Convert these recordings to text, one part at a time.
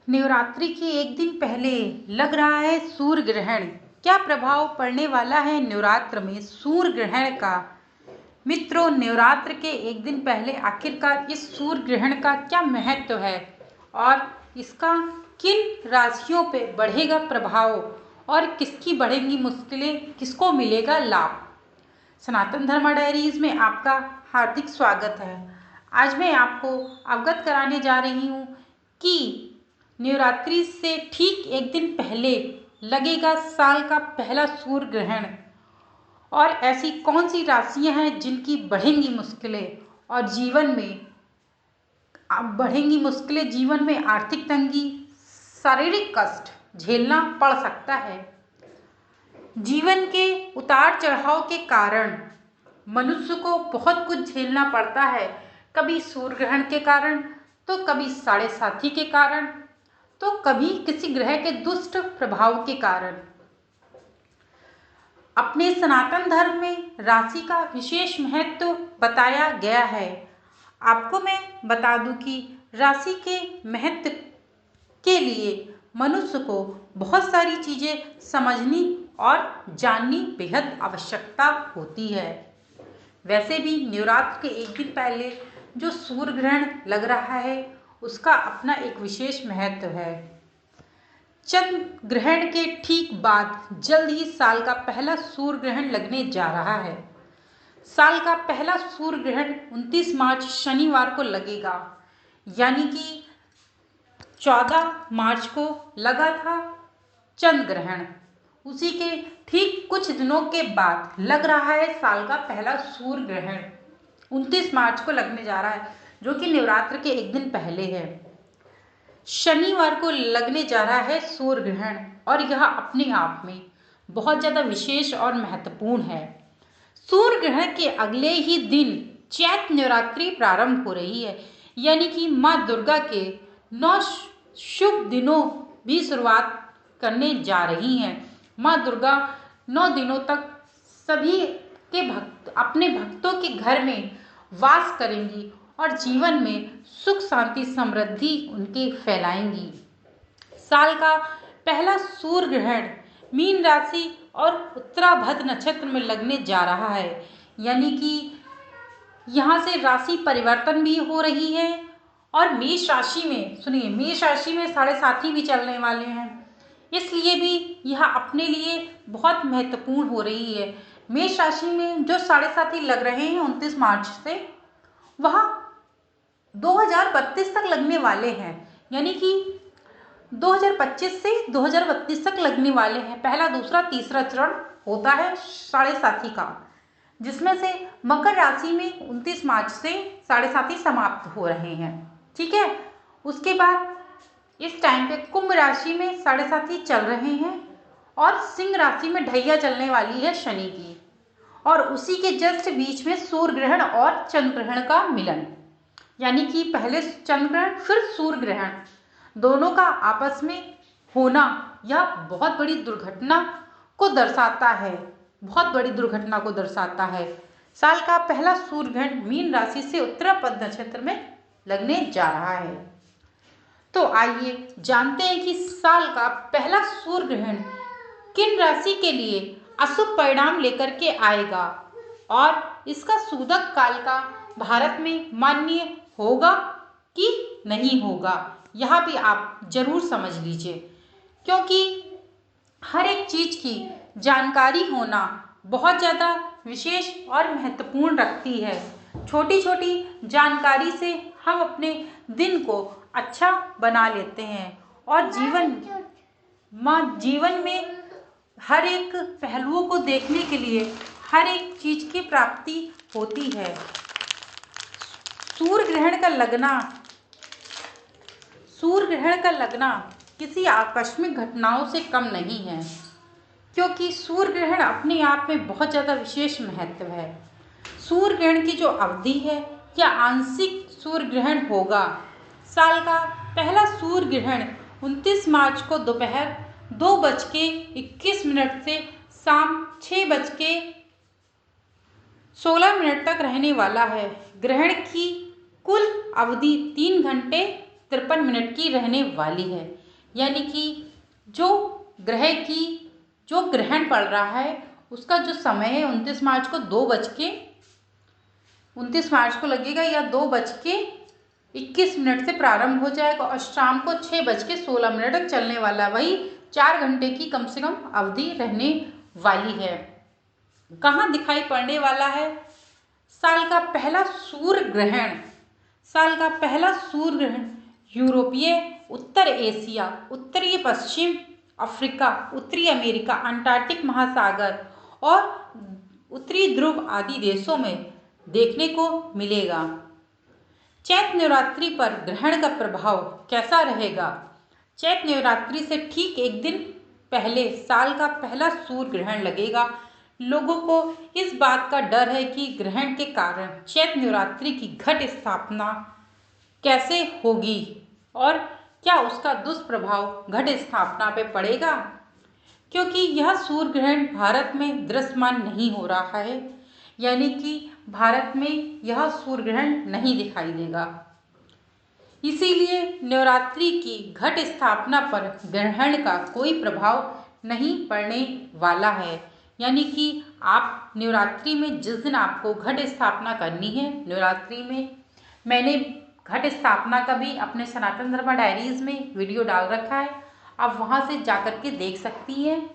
नवरात्रि के एक दिन पहले लग रहा है सूर्य ग्रहण। क्या प्रभाव पड़ने वाला है नवरात्र में सूर्य ग्रहण का? मित्रों, नवरात्र के एक दिन पहले आखिरकार इस सूर्य ग्रहण का क्या महत्व है और इसका किन राशियों पे बढ़ेगा प्रभाव और किसकी बढ़ेंगी मुश्किलें, किसको मिलेगा लाभ? सनातन धर्मा डायरीज में आपका हार्दिक स्वागत है। आज मैं आपको अवगत कराने जा रही हूँ कि नवरात्रि से ठीक एक दिन पहले लगेगा साल का पहला सूर्य ग्रहण और ऐसी कौन सी राशियां हैं जिनकी बढ़ेंगी मुश्किलें और जीवन में बढ़ेंगी मुश्किलें, जीवन में आर्थिक तंगी, शारीरिक कष्ट झेलना पड़ सकता है। जीवन के उतार चढ़ाव के कारण मनुष्य को बहुत कुछ झेलना पड़ता है। कभी सूर्य ग्रहण के कारण, तो कभी साढ़े साथी के कारण, तो कभी किसी ग्रह के दुष्ट प्रभाव के कारण। अपने सनातन धर्म में राशि का विशेष महत्व बताया गया है। आपको मैं बता दूं कि राशि के महत्व के लिए मनुष्य को बहुत सारी चीज़ें समझनी और जाननी बेहद आवश्यकता होती है। वैसे भी नवरात्र के एक दिन पहले जो सूर्य ग्रहण लग रहा है उसका अपना एक विशेष महत्व है। चंद्र ग्रहण के ठीक बाद जल्द ही साल का पहला सूर्य ग्रहण लगने जा रहा है। साल का पहला सूर्य ग्रहण 29 मार्च शनिवार को लगेगा, यानी कि 14 मार्च को लगा था चंद्र ग्रहण। उसी के ठीक कुछ दिनों के बाद लग रहा है साल का पहला सूर्य ग्रहण। 29 मार्च को लगने जा रहा है, जो कि नवरात्र के एक दिन पहले है। शनिवार को लगने जा रहा है सूर्य ग्रहण और यह अपने आप में बहुत ज़्यादा विशेष और महत्वपूर्ण है। सूर्य ग्रहण के अगले ही दिन चैत्र नवरात्रि प्रारंभ हो रही है, यानी कि माँ दुर्गा के 9 शुभ दिनों भी शुरुआत करने जा रही हैं। माँ दुर्गा 9 दिनों तक सभी के भक्त अपने भक्तों के घर में वास करेंगी और जीवन में सुख शांति समृद्धि उनके फैलाएंगी। साल का पहला सूर्य ग्रहण मीन राशि और उत्तराभद्र नक्षत्र में लगने जा रहा है, यानी कि यहाँ से राशि परिवर्तन भी हो रही है और मेष राशि में, सुनिए, मेष राशि में साढ़े साथी भी चलने वाले हैं, इसलिए भी यह अपने लिए बहुत महत्वपूर्ण हो रही है। मेष राशि में जो साढ़े साथी लग रहे हैं 29 मार्च से, वह 2032 तक लगने वाले हैं, यानी कि 2025 से 2032 तक लगने वाले हैं। पहला, दूसरा, तीसरा चरण होता है साढ़े साथी का, जिसमें से मकर राशि में 29 मार्च से साढ़े साथी समाप्त हो रहे हैं। ठीक है, उसके बाद इस टाइम पे कुंभ राशि में साढ़े साथी चल रहे हैं और सिंह राशि में ढैया चलने वाली है शनि की, और उसी के जस्ट बीच में सूर्य ग्रहण और चंद्र ग्रहण का मिलन, यानी कि पहले चंद्र ग्रहण फिर सूर्य ग्रहण, दोनों का आपस में होना यह बहुत बड़ी दुर्घटना को दर्शाता है, बहुत बड़ी दुर्घटना को दर्शाता है। साल का पहला सूर्य ग्रहण मीन राशि से उत्तराभद्र नक्षत्र में लगने जा रहा है। तो आइए जानते हैं कि साल का पहला सूर्य ग्रहण किन राशि के लिए अशुभ परिणाम लेकर के आएगा और इसका सूतक काल का भारत में मान्य होगा कि नहीं होगा, यह भी आप जरूर समझ लीजिए, क्योंकि हर एक चीज की जानकारी होना बहुत ज़्यादा विशेष और महत्वपूर्ण रखती है। छोटी छोटी जानकारी से हम अपने दिन को अच्छा बना लेते हैं और जीवन में हर एक पहलुओं को देखने के लिए हर एक चीज की प्राप्ति होती है। सूर्य ग्रहण का लगना किसी आकस्मिक घटनाओं से कम नहीं है, क्योंकि सूर्य ग्रहण अपने आप में बहुत ज़्यादा विशेष महत्व है। सूर्य ग्रहण की जो अवधि है या आंशिक सूर्य ग्रहण होगा। साल का पहला सूर्य ग्रहण 29 मार्च को दोपहर 2:21 से शाम 6:16 तक रहने वाला है। ग्रहण की कुल अवधि 3 घंटे 53 मिनट की रहने वाली है। यानी कि जो ग्रह की जो ग्रहण पड़ रहा है उसका जो समय है 29 मार्च को 29 मार्च को लगेगा या 2:21 से प्रारंभ हो जाएगा और शाम को 6:16 तक चलने वाला, वही 4 घंटे की कम से कम अवधि रहने वाली है। कहाँ दिखाई पड़ने वाला है? साल का पहला सूर्य ग्रहण यूरोपीय, उत्तर एशिया, उत्तरी पश्चिम अफ्रीका, उत्तरी अमेरिका, अंटार्कटिक महासागर और उत्तरी ध्रुव आदि देशों में देखने को मिलेगा। चैत्र नवरात्रि पर ग्रहण का प्रभाव कैसा रहेगा? चैत्र नवरात्रि से ठीक एक दिन पहले साल का पहला सूर्य ग्रहण लगेगा। लोगों को इस बात का डर है कि ग्रहण के कारण चैत्र नवरात्रि की घट स्थापना कैसे होगी और क्या उसका दुष्प्रभाव घट स्थापना पे पड़ेगा, क्योंकि यह सूर्य ग्रहण भारत में दृश्यमान नहीं हो रहा है। यानी कि भारत में यह सूर्य ग्रहण नहीं दिखाई देगा। इसीलिए नवरात्रि की घट स्थापना पर ग्रहण का कोई प्रभाव नहीं पड़ने वाला है। यानी कि आप नवरात्रि में जिस दिन आपको घट स्थापना करनी है, नवरात्रि में मैंने घट स्थापना का भी अपने सनातन धर्म डायरीज में वीडियो डाल रखा है, आप वहाँ से जाकर के देख सकती हैं।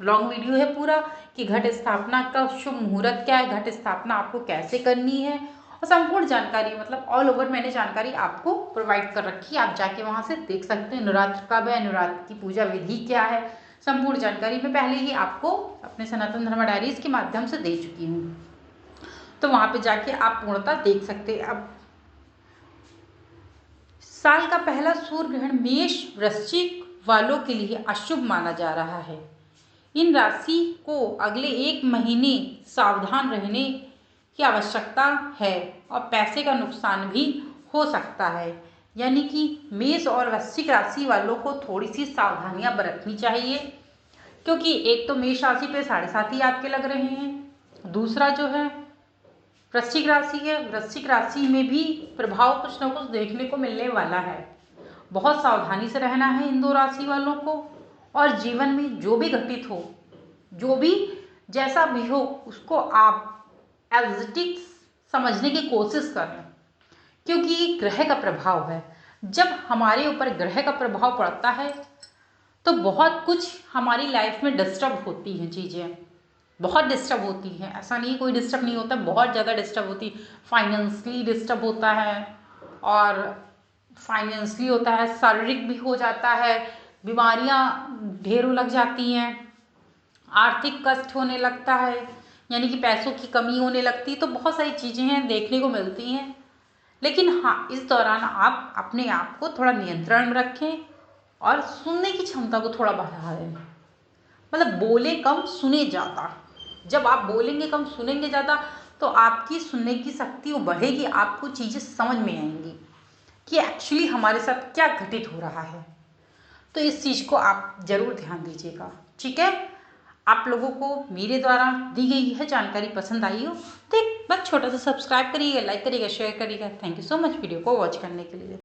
लॉन्ग वीडियो है पूरा कि घट स्थापना का शुभ मुहूर्त क्या है, घट स्थापना आपको कैसे करनी है और संपूर्ण जानकारी, मतलब ऑल ओवर मैंने जानकारी आपको प्रोवाइड कर रखी है। आप जाके वहाँ से देख सकते हैं नवरात्र कब है, नवरात्र की पूजा विधि क्या है, संपूर्ण जानकारी मैं पहले ही आपको अपने सनातन धर्म डायरीज के माध्यम से दे चुकी हूँ, तो वहाँ पे जाके आप पूर्णतः देख सकते हैं। अब साल का पहला सूर्य ग्रहण मेष वृश्चिक वालों के लिए अशुभ माना जा रहा है। इन राशि को अगले 1 महीने सावधान रहने की आवश्यकता है और पैसे का नुकसान भी हो सकता है। यानी कि मेष और वृश्चिक राशि वालों को थोड़ी सी सावधानियां बरतनी चाहिए, क्योंकि एक तो मेष राशि पे 7.5 ही आपके लग रहे हैं, दूसरा जो है वृश्चिक राशि है, वृश्चिक राशि में भी प्रभाव कुछ ना कुछ देखने को मिलने वाला है। बहुत सावधानी से रहना है इन 2 राशि वालों को, और जीवन में जो भी घटित हो, जो भी जैसा भी हो, उसको आप एज इट इज समझने की कोशिश करें, क्योंकि ग्रह का प्रभाव है। जब हमारे ऊपर ग्रह का प्रभाव पड़ता है तो बहुत कुछ हमारी लाइफ में डिस्टर्ब होती हैं, चीज़ें बहुत डिस्टर्ब होती हैं। ऐसा नहीं कोई डिस्टर्ब नहीं होता, बहुत ज़्यादा डिस्टर्ब होती। फाइनेंशियली डिस्टर्ब होता है और फाइनेंशियली होता है, शारीरिक भी हो जाता है, बीमारियां ढेरों लग जाती हैं, आर्थिक कष्ट होने लगता है, यानी कि पैसों की कमी होने लगती है। तो बहुत सारी चीज़ें हैं देखने को मिलती हैं। लेकिन हाँ, इस दौरान आप अपने आप को थोड़ा नियंत्रण में रखें और सुनने की क्षमता को थोड़ा बढ़ा दें। मतलब बोले कम सुने ज़्यादा। जब आप बोलेंगे कम सुनेंगे ज़्यादा तो आपकी सुनने की शक्ति वो बढ़ेगी, आपको चीज़ें समझ में आएंगी कि एक्चुअली हमारे साथ क्या घटित हो रहा है। तो इस चीज़ को आप ज़रूर ध्यान दीजिएगा, ठीक है। आप लोगों को मेरे द्वारा दी गई है जानकारी पसंद आई हो तो एक बस छोटा सा सब्सक्राइब करिएगा, लाइक करिएगा, शेयर करिएगा। Thank you so much video को वॉच करने के लिए।